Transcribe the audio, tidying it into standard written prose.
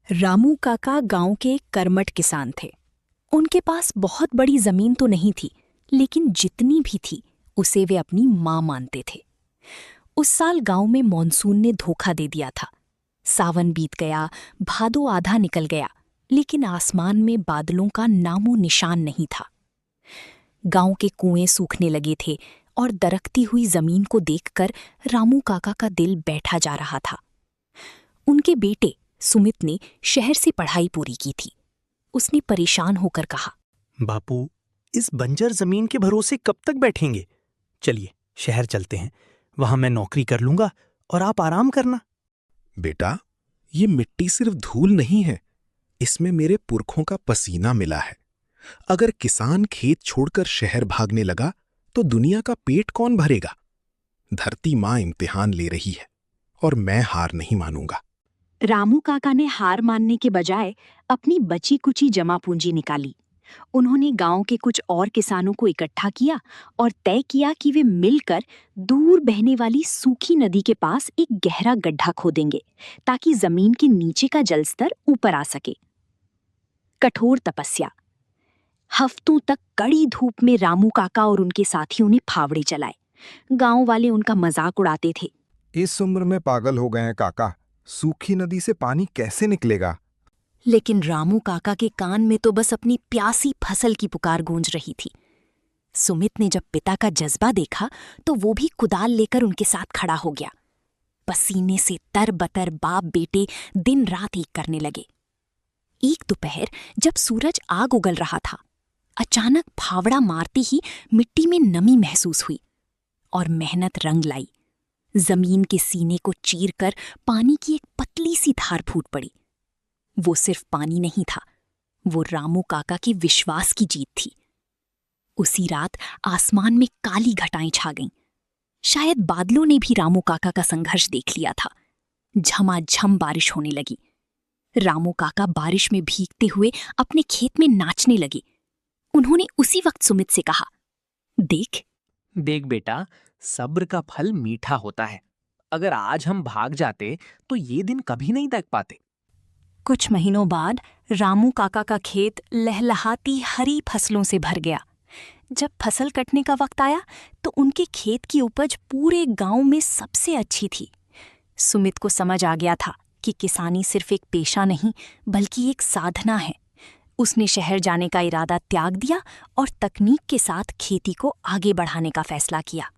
रामू काका गांव के एक कर्मठ किसान थे। उनके पास बहुत बड़ी जमीन तो नहीं थी, लेकिन जितनी भी थी उसे वे अपनी मां मानते थे। उस साल गांव में मॉनसून ने धोखा दे दिया था। सावन बीत गया, भादो आधा निकल गया, लेकिन आसमान में बादलों का नामो निशान नहीं था। गांव के कुएं सूखने लगे थे और दरकती हुई जमीन को देखकर रामू काका का दिल बैठा जा रहा था। उनके बेटे सुमित ने शहर से पढ़ाई पूरी की थी। उसने परेशान होकर कहा, बापू, इस बंजर जमीन के भरोसे कब तक बैठेंगे? चलिए शहर चलते हैं, वहां मैं नौकरी कर लूंगा और आप आराम करना। बेटा, ये मिट्टी सिर्फ धूल नहीं है, इसमें मेरे पुरखों का पसीना मिला है। अगर किसान खेत छोड़कर शहर भागने लगा तो दुनिया का पेट कौन भरेगा? धरती मां इम्तिहान ले रही है और मैं हार नहीं मानूंगा। रामू काका ने हार मानने के बजाय अपनी बची कुची जमा पूंजी निकाली। उन्होंने गांव के कुछ और किसानों को इकट्ठा किया और तय किया कि वे मिलकर दूर बहने वाली सूखी नदी के पास एक गहरा गड्ढा खोदेंगे ताकि जमीन के नीचे का जलस्तर ऊपर आ सके। कठोर तपस्या। हफ्तों तक कड़ी धूप में रामू काका और उनके साथियों ने फावड़े चलाए। गांव वाले उनका मजाक उड़ाते थे। इस उम्र में पागल हो गए हैं काका, सूखी नदी से पानी कैसे निकलेगा? लेकिन रामू काका के कान में तो बस अपनी प्यासी फसल की पुकार गूंज रही थी। सुमित ने जब पिता का जज्बा देखा तो वो भी कुदाल लेकर उनके साथ खड़ा हो गया। पसीने से तरबतर बाप बेटे दिन रात एक करने लगे। एक दोपहर जब सूरज आग उगल रहा था, अचानक फावड़ा मारते ही मिट्टी में नमी महसूस हुई और मेहनत रंग लाई। जमीन के सीने को चीरकर पानी की एक पतली सी धार फूट पड़ी। वो सिर्फ पानी नहीं था, वो रामू काका के विश्वास की जीत थी। उसी रात आसमान में काली घटाएं छा गईं। शायद बादलों ने भी रामू काका का संघर्ष देख लिया था। झमाझम बारिश होने लगी। रामू काका बारिश में भीगते हुए अपने खेत में नाचने लगे। उन्होंने उसी वक्त सुमित से कहा, देख बेटा, सब्र का फल मीठा होता है। अगर आज हम भाग जाते तो ये दिन कभी नहीं देख पाते। कुछ महीनों बाद रामू काका का खेत लहलहाती हरी फसलों से भर गया। जब फसल कटने का वक्त आया तो उनके खेत की उपज पूरे गांव में सबसे अच्छी थी। सुमित को समझ आ गया था कि किसानी सिर्फ एक पेशा नहीं बल्कि एक साधना है। उसने शहर जाने का इरादा त्याग दिया और तकनीक के साथ खेती को आगे बढ़ाने का फैसला किया।